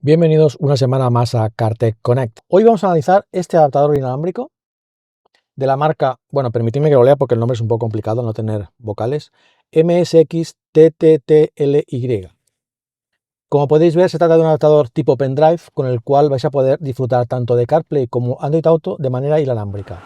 Bienvenidos una semana más a CarTech Connect. Hoy vamos a analizar este adaptador inalámbrico de la marca, bueno, permitidme que lo lea porque el nombre es un poco complicado, no tener vocales, MSX-TTTLY. Como podéis ver, se trata de un adaptador tipo pendrive con el cual vais a poder disfrutar tanto de CarPlay como Android Auto de manera inalámbrica.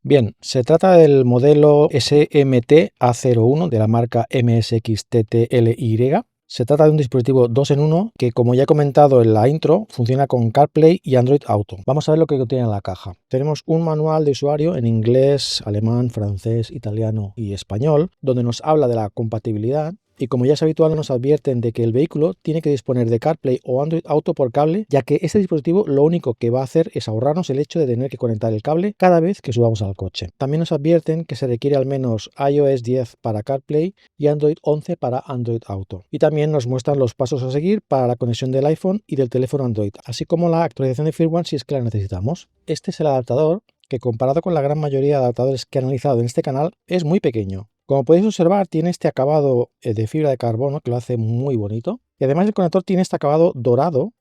Bien, se trata del modelo SMT-A01 de la marca MSX-TTLY. Se trata de un dispositivo 2 en 1 que, como ya he comentado en la intro, funciona con CarPlay y Android Auto. Vamos a ver lo que contiene en la caja. Tenemos un manual de usuario en inglés, alemán, francés, italiano y español, donde nos habla de la compatibilidad. Y como ya es habitual, nos advierten de que el vehículo tiene que disponer de CarPlay o Android Auto por cable, ya que este dispositivo lo único que va a hacer es ahorrarnos el hecho de tener que conectar el cable cada vez que subamos al coche. También nos advierten que se requiere al menos iOS 10 para CarPlay y Android 11 para Android Auto. Y también nos muestran los pasos a seguir para la conexión del iPhone y del teléfono Android, así como la actualización de firmware si es que la necesitamos. Este es el adaptador que, comparado con la gran mayoría de adaptadores que he analizado en este canal, es muy pequeño. Como podéis observar, tiene este acabado de fibra de carbono que lo hace muy bonito. Y además el conector tiene este acabado dorado,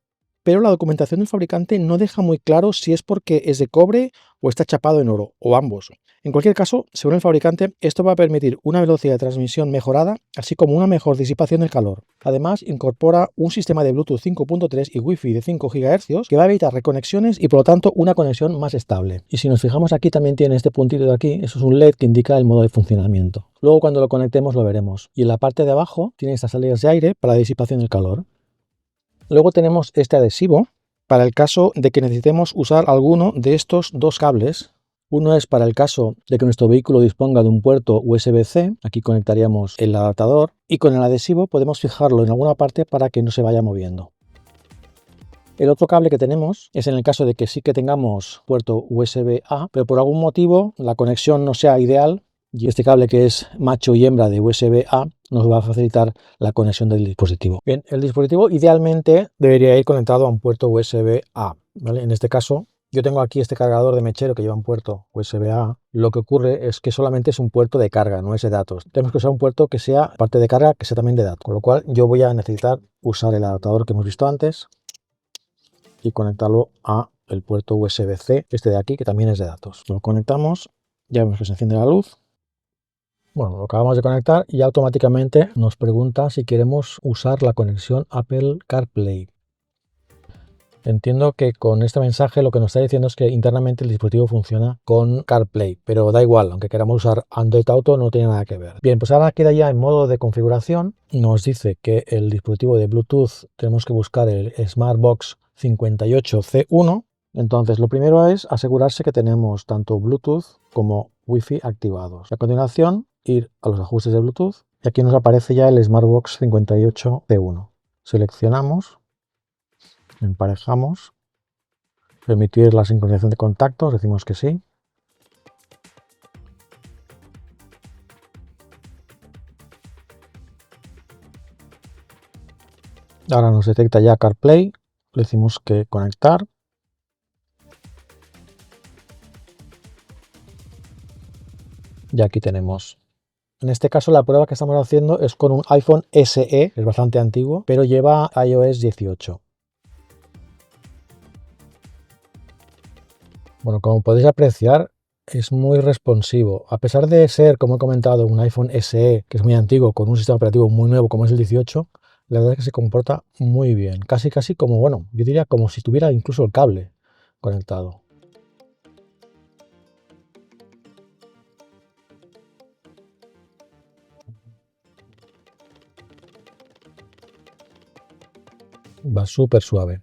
pero la documentación del fabricante no deja muy claro si es porque es de cobre o está chapado en oro, o ambos. En cualquier caso, según el fabricante, esto va a permitir una velocidad de transmisión mejorada, así como una mejor disipación del calor. Además, incorpora un sistema de Bluetooth 5.3 y Wi-Fi de 5 GHz que va a evitar reconexiones y por lo tanto una conexión más estable. Y si nos fijamos aquí, también tiene este puntito de aquí, eso es un LED que indica el modo de funcionamiento. Luego cuando lo conectemos lo veremos. Y en la parte de abajo tiene estas salidas de aire para la disipación del calor. Luego tenemos este adhesivo para el caso de que necesitemos usar alguno de estos dos cables. Uno es para el caso de que nuestro vehículo disponga de un puerto USB-C, aquí conectaríamos el adaptador, y con el adhesivo podemos fijarlo en alguna parte para que no se vaya moviendo. El otro cable que tenemos es en el caso de que sí que tengamos puerto USB-A, pero por algún motivo la conexión no sea ideal, y este cable, que es macho y hembra de USB-A, nos va a facilitar la conexión del dispositivo. Bien, el dispositivo idealmente debería ir conectado a un puerto USB-A, ¿vale? En este caso, yo tengo aquí este cargador de mechero que lleva un puerto USB-A. Lo que ocurre es que solamente es un puerto de carga, no es de datos. Tenemos que usar un puerto que sea, aparte de carga, que sea también de datos. Con lo cual yo voy a necesitar usar el adaptador que hemos visto antes y conectarlo a el puerto USB-C, este de aquí, que también es de datos. Lo conectamos, ya vemos que se enciende la luz. Bueno, lo acabamos de conectar y automáticamente nos pregunta si queremos usar la conexión Apple CarPlay. Entiendo que con este mensaje lo que nos está diciendo es que internamente el dispositivo funciona con CarPlay, pero da igual, aunque queramos usar Android Auto no tiene nada que ver. Bien, pues ahora queda ya en modo de configuración. Nos dice que el dispositivo de Bluetooth tenemos que buscar el SmartBox 58C1. Entonces lo primero es asegurarse que tenemos tanto Bluetooth como Wi-Fi activados. A continuación, ir a los ajustes de Bluetooth y aquí nos aparece ya el SmartBox 58C1. Seleccionamos, emparejamos, permitir la sincronización de contactos, decimos que sí. Ahora nos detecta ya CarPlay, le decimos que conectar. Y aquí tenemos. En este caso la prueba que estamos haciendo es con un iPhone SE, es bastante antiguo, pero lleva iOS 18. Bueno, como podéis apreciar, es muy responsivo. A pesar de ser, como he comentado, un iPhone SE, que es muy antiguo, con un sistema operativo muy nuevo como es el 18, la verdad es que se comporta muy bien. Casi como, bueno, yo diría como si tuviera incluso el cable conectado. Va súper suave.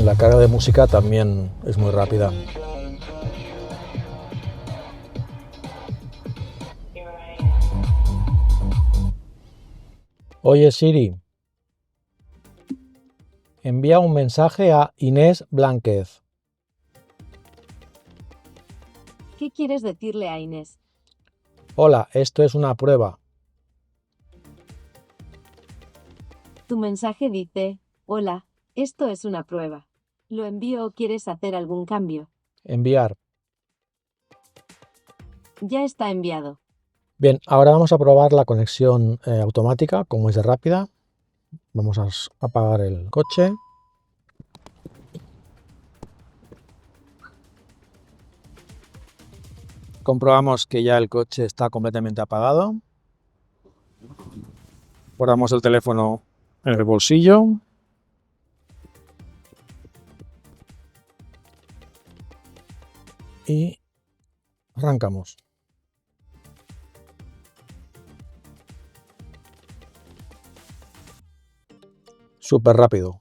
La carga de música también es muy rápida. Oye Siri, envía un mensaje a Inés Blánquez. ¿Qué quieres decirle a Inés? Hola, esto es una prueba. Tu mensaje dice, hola, esto es una prueba. ¿Lo envío o quieres hacer algún cambio? Enviar. Ya está enviado. Bien, ahora vamos a probar la conexión automática, como es de rápida. Vamos a apagar el coche. Comprobamos que ya el coche está completamente apagado. Guardamos el teléfono en el bolsillo. Y arrancamos. Súper rápido.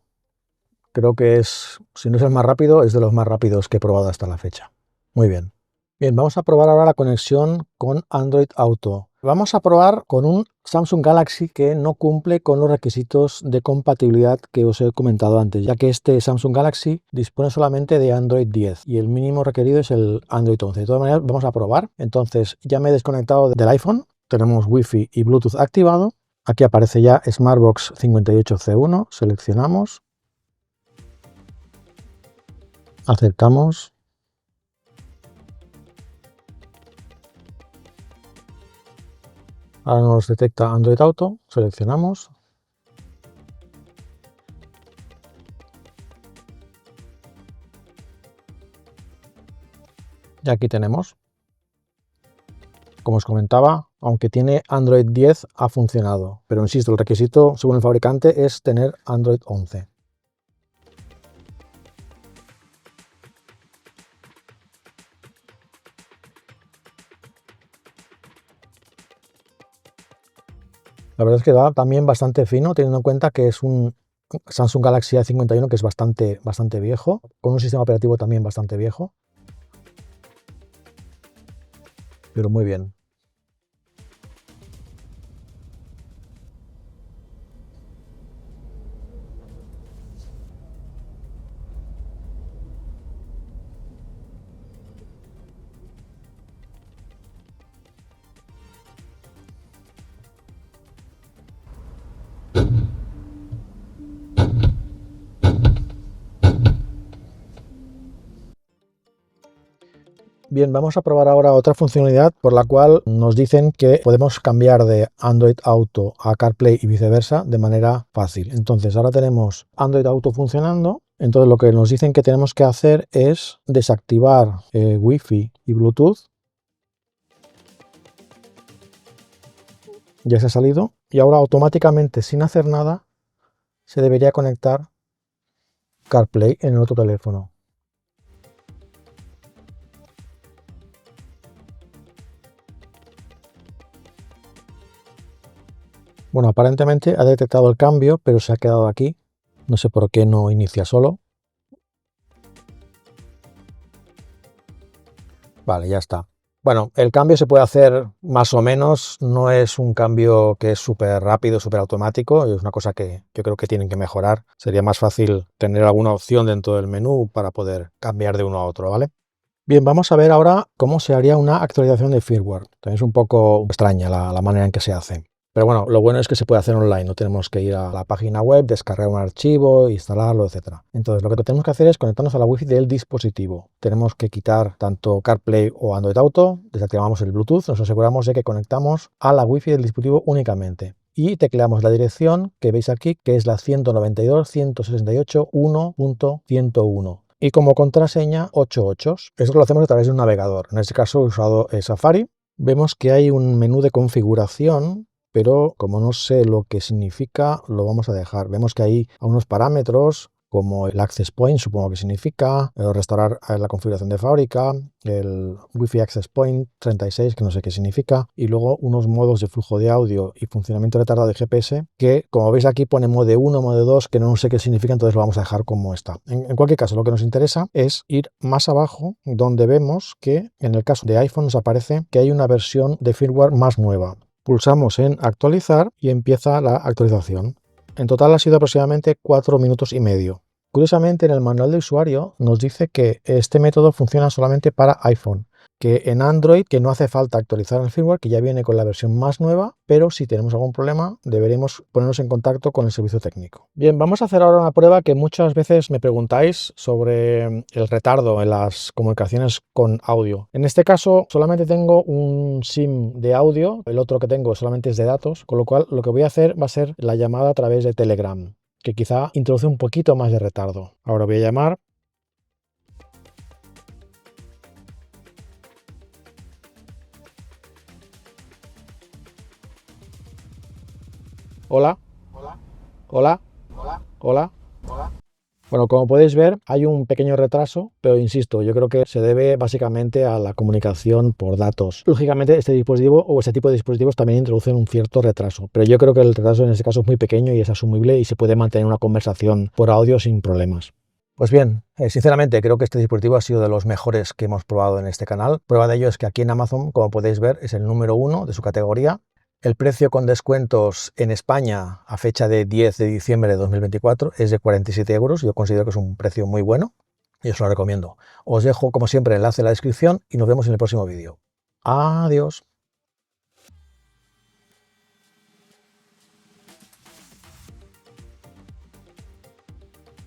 Creo que es, si no es el más rápido, es de los más rápidos que he probado hasta la fecha. Muy bien. Bien, vamos a probar ahora la conexión con Android Auto. Vamos a probar con un Samsung Galaxy que no cumple con los requisitos de compatibilidad que os he comentado antes, ya que este Samsung Galaxy dispone solamente de Android 10 y el mínimo requerido es el Android 11. De todas maneras, vamos a probar. Entonces, ya me he desconectado del iPhone. Tenemos Wi-Fi y Bluetooth activado. Aquí aparece ya Smartbox 58C1. Seleccionamos. Aceptamos. Ahora nos detecta Android Auto, seleccionamos. Y aquí tenemos. Como os comentaba, aunque tiene Android 10 ha funcionado, pero insisto, el requisito según el fabricante es tener Android 11. La verdad es que va también bastante fino, teniendo en cuenta que es un Samsung Galaxy A51 que es bastante viejo, con un sistema operativo también bastante viejo. Pero muy bien. Bien, vamos a probar ahora otra funcionalidad por la cual nos dicen que podemos cambiar de Android Auto a CarPlay y viceversa de manera fácil. Entonces ahora tenemos Android Auto funcionando. Entonces lo que nos dicen que tenemos que hacer es desactivar Wi-Fi y Bluetooth. Ya se ha salido y ahora automáticamente sin hacer nada se debería conectar CarPlay en el otro teléfono. Bueno, aparentemente ha detectado el cambio, pero se ha quedado aquí. No sé por qué no inicia solo. Vale, ya está. Bueno, el cambio se puede hacer más o menos, no es un cambio que es súper rápido, súper automático, es una cosa que yo creo que tienen que mejorar. Sería más fácil tener alguna opción dentro del menú para poder cambiar de uno a otro, ¿vale? Bien, vamos a ver ahora cómo se haría una actualización de firmware. También es un poco extraña la manera en que se hace. Pero bueno, lo bueno es que se puede hacer online, no tenemos que ir a la página web, descargar un archivo, instalarlo, etc. Entonces lo que tenemos que hacer es conectarnos a la Wi-Fi del dispositivo. Tenemos que quitar tanto CarPlay o Android Auto, desactivamos el Bluetooth, nos aseguramos de que conectamos a la Wi-Fi del dispositivo únicamente. Y tecleamos la dirección que veis aquí, que es la 192.168.1.101. Y como contraseña 8 ochos. Eso lo hacemos a través de un navegador. En este caso he usado Safari. Vemos que hay un menú de configuración, pero como no sé lo que significa, lo vamos a dejar. Vemos que hay unos parámetros como el Access Point, supongo que significa, restaurar la configuración de fábrica, el Wi-Fi Access Point 36, que no sé qué significa, y luego unos modos de flujo de audio y funcionamiento retardado de GPS, que como veis aquí pone mode 1, mode 2, que no sé qué significa, entonces lo vamos a dejar como está. En cualquier caso, lo que nos interesa es ir más abajo, donde vemos que en el caso de iPhone nos aparece que hay una versión de firmware más nueva. Pulsamos en actualizar y empieza la actualización. En total ha sido aproximadamente 4 minutos y medio. Curiosamente, en el manual de usuario nos dice que este método funciona solamente para iPhone, que en Android que no hace falta actualizar el firmware, que ya viene con la versión más nueva, pero si tenemos algún problema deberemos ponernos en contacto con el servicio técnico. Bien, vamos a hacer ahora una prueba que muchas veces me preguntáis sobre el retardo en las comunicaciones con audio. En este caso solamente tengo un SIM de audio, el otro que tengo solamente es de datos, con lo cual lo que voy a hacer va a ser la llamada a través de Telegram, que quizá introduce un poquito más de retardo. Ahora voy a llamar. Hola, hola, hola. Bueno, como podéis ver, hay un pequeño retraso, pero insisto, yo creo que se debe básicamente a la comunicación por datos. Lógicamente, este dispositivo o este tipo de dispositivos también introducen un cierto retraso, pero yo creo que el retraso en este caso es muy pequeño y es asumible y se puede mantener una conversación por audio sin problemas. Pues bien, sinceramente creo que este dispositivo ha sido de los mejores que hemos probado en este canal. Prueba de ello es que aquí en Amazon, como podéis ver, es el número 1 de su categoría. El precio con descuentos en España a fecha de 10 de diciembre de 2024 es de 47 euros. Yo considero que es un precio muy bueno y os lo recomiendo. Os dejo, como siempre, el enlace en la descripción y nos vemos en el próximo vídeo. Adiós.